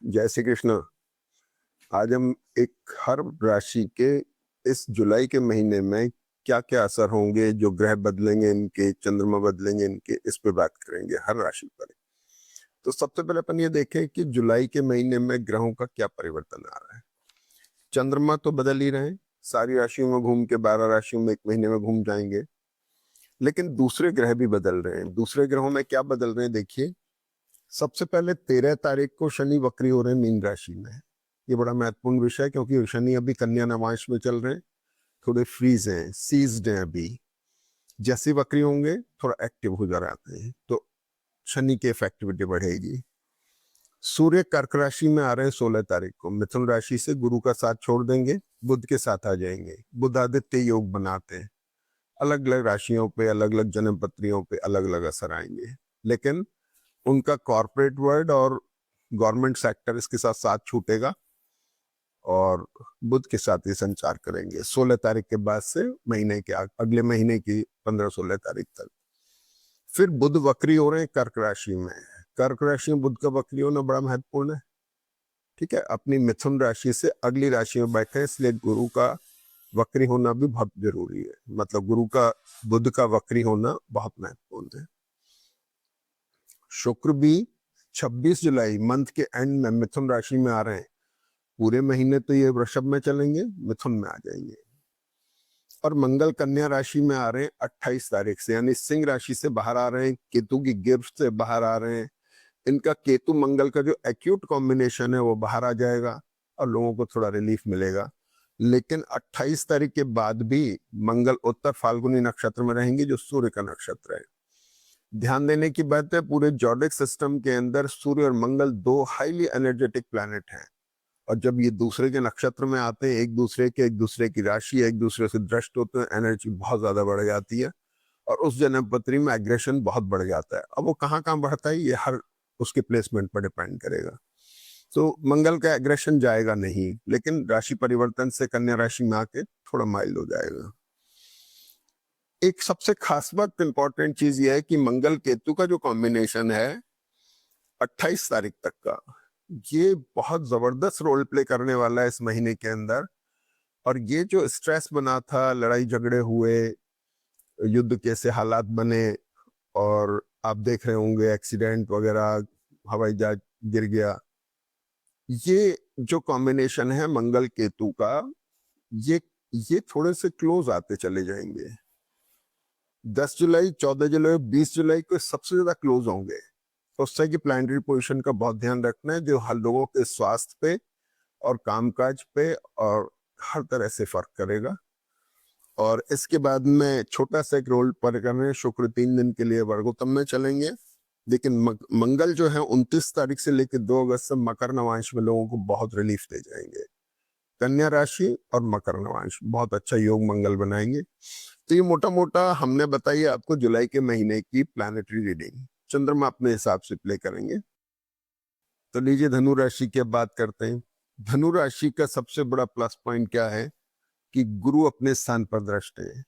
जय श्री कृष्ण। आज हम एक हर राशि के इस जुलाई के महीने में क्या क्या असर होंगे, जो ग्रह बदलेंगे इनके, चंद्रमा बदलेंगे इनके, इस पे बात करेंगे हर राशि पर। तो सबसे पहले अपन ये देखें कि जुलाई के महीने में ग्रहों का क्या परिवर्तन आ रहा है। चंद्रमा तो बदल ही रहे हैं, सारी राशियों में घूम के 12 राशियों में एक महीने में घूम जाएंगे, लेकिन दूसरे ग्रह भी बदल रहे हैं। दूसरे ग्रहों में क्या बदल रहे हैं देखिए। सबसे पहले 13 तारीख को शनि वक्री हो रहे हैं मीन राशि में। ये बड़ा महत्वपूर्ण विषय है क्योंकि शनि अभी कन्या नवांश में चल रहे हैं, थोड़े फ्रीज हैं, सीज्ड हैं अभी। जैसे वक्री होंगे थोड़ा एक्टिव हो जा रहे हैं, तो शनि की इफेक्टिविटी बढ़ेगी। सूर्य कर्क राशि में आ रहे हैं 16 तारीख को। मिथुन राशि से गुरु का साथ छोड़ देंगे, बुध के साथ आ जाएंगे। बुध आदित्य योग बनाते हैं। अलग अलग राशियों पे, अलग अलग जन्म पत्रियों पे अलग अलग असर आएंगे, लेकिन उनका कॉर्पोरेट वर्ल्ड और गवर्नमेंट सेक्टर इसके साथ साथ छूटेगा और बुध के साथ ही संचार करेंगे 16 तारीख के बाद से महीने के अगले महीने की 15-16 तारीख तक। फिर बुध वक्री हो रहे हैं कर्क राशि में। कर्क राशि में बुध का वक्री होना बड़ा महत्वपूर्ण है, ठीक है। अपनी मिथुन राशि से अगली राशि में बैठे, इसलिए गुरु का वक्री होना भी बहुत जरूरी है। मतलब गुरु का, बुध का वक्री होना बहुत महत्वपूर्ण है। शुक्र भी 26 जुलाई मंथ के एंड में मिथुन राशि में आ रहे हैं। पूरे महीने तो ये वृषभ में चलेंगे, मिथुन में आ जाएंगे। और मंगल कन्या राशि में आ रहे हैं 28 तारीख से, यानी सिंह राशि से बाहर आ रहे हैं, केतु की गिरफ्त से बाहर आ रहे हैं। इनका केतु मंगल का जो एक्यूट कॉम्बिनेशन है वो बाहर आ जाएगा और लोगों को थोड़ा रिलीफ मिलेगा। लेकिन 28 तारीख के बाद भी मंगल उत्तर फाल्गुनी नक्षत्र में रहेंगे, जो सूर्य का नक्षत्र है। ध्यान देने की बात है, पूरे जॉडिक सिस्टम के अंदर सूर्य और मंगल दो हाईली एनर्जेटिक प्लैनेट हैं, और जब ये दूसरे के नक्षत्र में आते हैं, एक दूसरे की राशि, एक दूसरे से दृष्ट होते हैं, एनर्जी बहुत ज्यादा बढ़ जाती है और उस जन्मपत्री में एग्रेशन बहुत बढ़ जाता है। अब वो कहाँ कहाँ बढ़ता है ये हर उसके प्लेसमेंट पर डिपेंड करेगा। तो मंगल का एग्रेशन जाएगा नहीं, लेकिन राशि परिवर्तन से कन्या राशि में आके थोड़ा माइल्ड हो जाएगा। एक सबसे खास बात, इंपॉर्टेंट चीज ये है कि मंगल केतु का जो कॉम्बिनेशन है 28 तारीख तक का, ये बहुत जबरदस्त रोल प्ले करने वाला है इस महीने के अंदर। और ये जो स्ट्रेस बना था, लड़ाई झगड़े हुए, युद्ध कैसे हालात बने, और आप देख रहे होंगे एक्सीडेंट वगैरह, हवाई जहाज गिर गया, ये जो कॉम्बिनेशन है मंगल केतु का, ये ये थोड़े से क्लोज आते चले जाएंगे। 10 जुलाई, 14 जुलाई, 20 जुलाई को सबसे ज्यादा क्लोज होंगे। तो उससे की प्लानिटरी पोजीशन का बहुत ध्यान रखना है, जो हर लोगों के स्वास्थ्य पे और कामकाज पे और हर तरह से फर्क करेगा। और इसके बाद में छोटा सा एक रोल पर करने, शुक्र 3 दिन के लिए वर्गोत्तम में चलेंगे, लेकिन मंगल जो है 29 तारीख से लेकर 2 अगस्त से मकर नवांश में लोगों को बहुत रिलीफ दे जाएंगे। कन्या राशि और मकर नवांश बहुत अच्छा योग मंगल बनाएंगे। तो ये मोटा मोटा हमने बताई आपको जुलाई के महीने की प्लानिटरी रीडिंग। चंद्रमा अपने हिसाब से प्ले करेंगे। तो लीजिए धनु राशि की अब बात करते हैं। धनु राशि का सबसे बड़ा प्लस पॉइंट क्या है कि गुरु अपने स्थान पर दृष्ट है,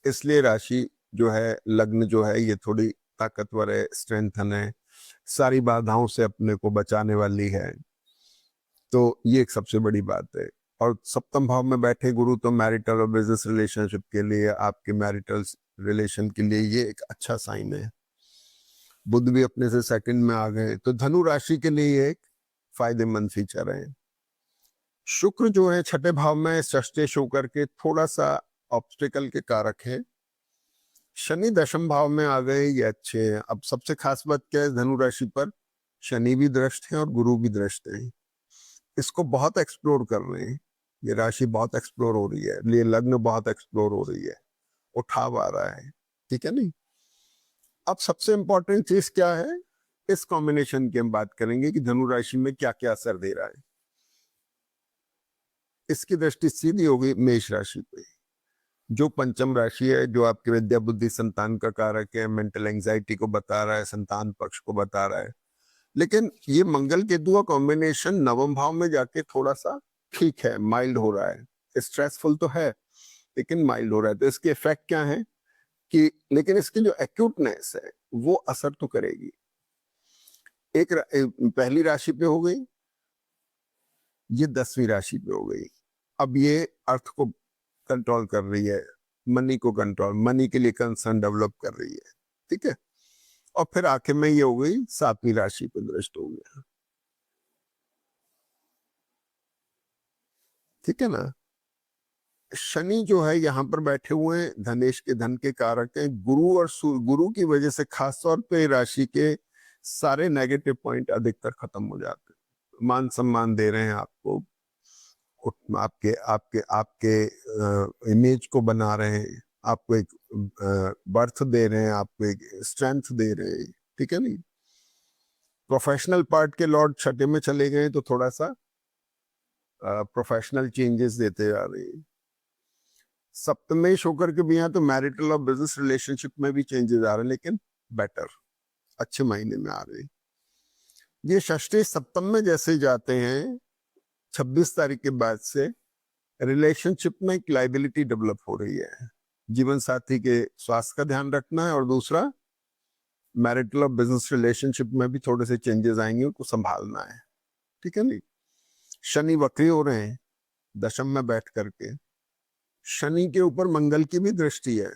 इसलिए राशि जो है, लग्न जो है, ये थोड़ी ताकतवर है, स्ट्रेंथन है, सारी बाधाओं से अपने को बचाने वाली है। तो ये एक सबसे बड़ी बात है। और सप्तम भाव में बैठे गुरु तो मैरिटल और बिजनेस रिलेशनशिप के लिए, आपके मैरिटल रिलेशन के लिए ये एक अच्छा साइन है। बुध भी अपने से सेकंड में आ गए, तो धनु राशि के लिए एक फायदेमंद फीचर है। शुक्र जो है छठे भाव में षष्ठेश होकर के थोड़ा सा ऑब्स्टिकल के कारक है। शनि दशम भाव में आ गए, ये अच्छे हैं। अब सबसे खास बात क्या है, धनु राशि पर शनि भी दृष्ट है और गुरु भी दृष्ट है। इसको बहुत एक्सप्लोर कर रहे हैं, ये राशि बहुत एक्सप्लोर हो रही है, ये लग्न बहुत एक्सप्लोर हो रही है, उठाव आ रहा है, ठीक है नहीं। अब सबसे इंपॉर्टेंट चीज क्या है, इस कॉम्बिनेशन की हम बात करेंगे कि धनु राशि में क्या क्या असर दे रहा है। इसकी दृष्टि सीधी होगी मेष राशि पे, जो पंचम राशि है, जो आपके विद्या बुद्धि संतान का कारक है, मेंटल एंजाइटी को बता रहा है, संतान पक्ष को बता रहा है। लेकिन ये मंगल केतु का कॉम्बिनेशन नवम भाव में जाके थोड़ा सा ठीक है, माइल्ड हो रहा है। स्ट्रेसफुल तो है लेकिन माइल्ड हो रहा है। तो इसके इफेक्ट क्या है कि, लेकिन इसकी जो एक्यूटनेस है वो असर तो करेगी। एक पहली राशि पे हो गई, ये 10वीं राशि पे हो गई। अब ये अर्थ को कंट्रोल कर रही है, मनी को कंट्रोल, मनी के लिए कंसर्न डेवलप कर रही है, ठीक है। और फिर आखिर में ये हो गई 7वीं राशि पे दृष्ट हो गया, ठीक है ना। शनि जो है यहाँ पर बैठे हुए हैं, धनेश के धन के कारक हैं। गुरु और गुरु की वजह से खास तौर पे राशि के सारे नेगेटिव पॉइंट अधिकतर खत्म हो जाते हैं। मान सम्मान दे रहे हैं आपको, आपके आपके आपके इमेज को बना रहे हैं, आपको एक बर्थ दे रहे हैं, आपको एक स्ट्रेंथ दे रहे हैं, ठीक है नहीं। प्रोफेशनल पार्ट के लॉर्ड छठे में चले गए तो थोड़ा सा प्रोफेशनल चेंजेस देते जा रहे हैं। सप्तमेश होकर के भी यहाँ तो मैरिटल और बिजनेस रिलेशनशिप में भी चेंजेस आ रहे हैं, लेकिन बेटर, अच्छे महीने में आ रहे हैं। ये षष्ठी सप्तम में जैसे जाते हैं 26 तारीख के बाद से रिलेशनशिप में एक लाइबिलिटी डेवलप हो रही है। जीवन साथी के स्वास्थ्य का ध्यान रखना है, और दूसरा मैरिटल और बिजनेस रिलेशनशिप में भी थोड़े से चेंजेस आएंगे, उनको संभालना है, ठीक है नहीं। शनि वक्री हो रहे हैं दशम में बैठ करके, शनि के ऊपर मंगल की भी दृष्टि है,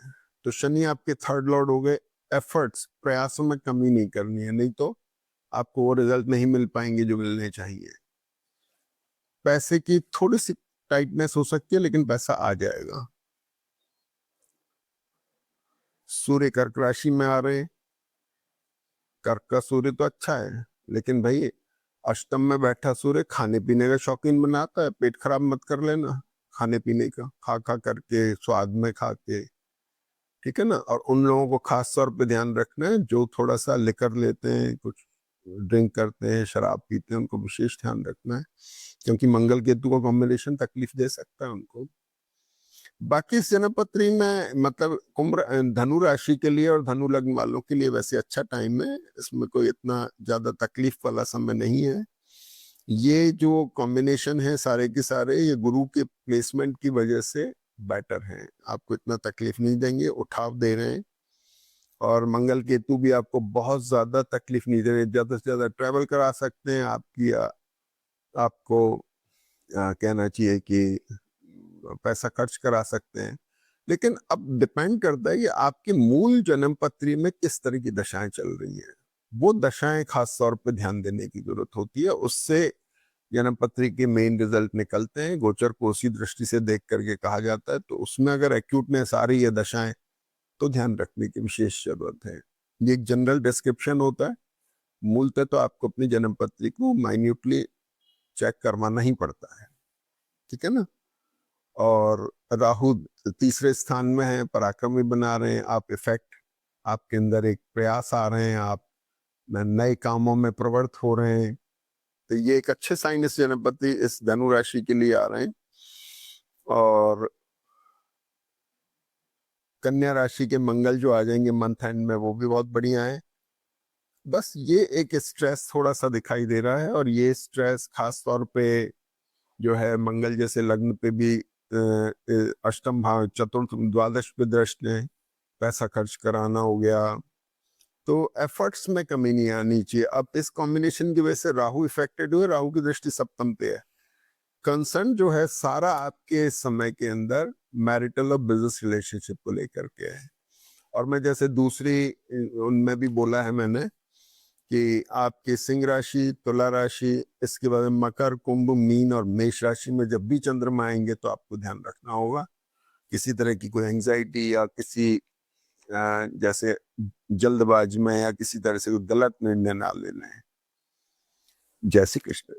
तो शनि आपके थर्ड लॉर्ड हो गए। एफर्ट्स, प्रयासों में कमी नहीं करनी है, नहीं तो आपको वो रिजल्ट नहीं मिल पाएंगे जो मिलने चाहिए। पैसे की थोड़ी सी टाइटनेस हो सकती है, लेकिन पैसा आ जाएगा। सूर्य कर्क राशि में आ रहे हैं, कर्क का सूर्य तो अच्छा है, लेकिन भाई अष्टम में बैठा सूर्य खाने पीने का शौकीन बनाता है। पेट खराब मत कर लेना खाने पीने का, खा खा करके, स्वाद में खा के, ठीक है ना। और उन लोगों को खास तौर पे ध्यान रखना है जो थोड़ा सा लिकर लेते हैं, कुछ ड्रिंक करते हैं, शराब पीते हैं, उनको विशेष ध्यान रखना है, क्योंकि मंगल केतु का कॉम्बिनेशन तकलीफ दे सकता है उनको। बाकी इस जन्मपत्री में मतलब कुंभ धनु राशि के लिए और धनु लग्न वालों के लिए वैसे अच्छा टाइम है, इसमें कोई इतना ज्यादा तकलीफ वाला समय नहीं है। ये जो कॉम्बिनेशन है सारे के सारे, ये गुरु के प्लेसमेंट की वजह से बेटर हैं, आपको इतना तकलीफ नहीं देंगे, उठाव दे रहे हैं। और मंगल केतु भी आपको बहुत ज्यादा तकलीफ नहीं दे रहे, ज्यादा से ज्यादा ट्रैवल करा सकते हैं आपकी, आपको कहना चाहिए कि पैसा खर्च करा सकते हैं। लेकिन अब डिपेंड करता है कि आपकी मूल जन्म पत्री में किस तरह की दशाएं चल रही हैं, वो दशाएं खास तौर पे ध्यान देने की जरूरत होती है, उससे जन्म पत्री के मेन रिजल्ट निकलते हैं। गोचर को उसी दृष्टि से देख करके कहा जाता है, तो उसमें अगर एक्यूटनेस आ रही है दशाएं, तो ध्यान रखने की विशेष जरूरत है। ये एक जनरल डिस्क्रिप्शन होता है, मूलतः तो आपको अपनी जन्म पत्री को माइन्यूटली चेक करवाना ही पड़ता है, ठीक है ना। और राहु तीसरे स्थान में है, पराक्रमी बना रहे हैं आप, इफेक्ट आपके अंदर एक प्रयास आ रहे हैं, आप नए कामों में प्रवृत्त हो रहे हैं, तो ये एक अच्छे साइन इस जन्मपति इस धनु राशि के लिए आ रहे हैं। और कन्या राशि के मंगल जो आ जाएंगे मंथ एंड में, वो भी बहुत बढ़िया है। बस ये एक स्ट्रेस थोड़ा सा दिखाई दे रहा है, और ये स्ट्रेस खास तौर पे जो है मंगल जैसे लग्न पे भी अष्टम भाव, चतुर्थ, द्वादश पे दृष्टि है, पैसा खर्च कराना हो गया, तो एफर्ट्स में कमी नहीं आनी चाहिए। अब इस कॉम्बिनेशन की वजह से राहु इफेक्टेड हुए, राहु की दृष्टि सप्तम पे है। कंसर्न जो है सारा आपके समय के अंदर मैरिटल और बिजनेस रिलेशनशिप को लेकर के है। और मैं जैसे दूसरी उनमें भी बोला है मैंने कि आपकी सिंह राशि, तुला राशि, इसके बाद मकर, कुंभ, मीन और मेष राशि में जब भी चंद्रमा आएंगे तो आपको ध्यान रखना होगा, किसी तरह की कोई एंजाइटी या किसी जैसे जल्दबाजी में या किसी तरह से कोई गलत निर्णय ना लेना है। जय श्री कृष्ण।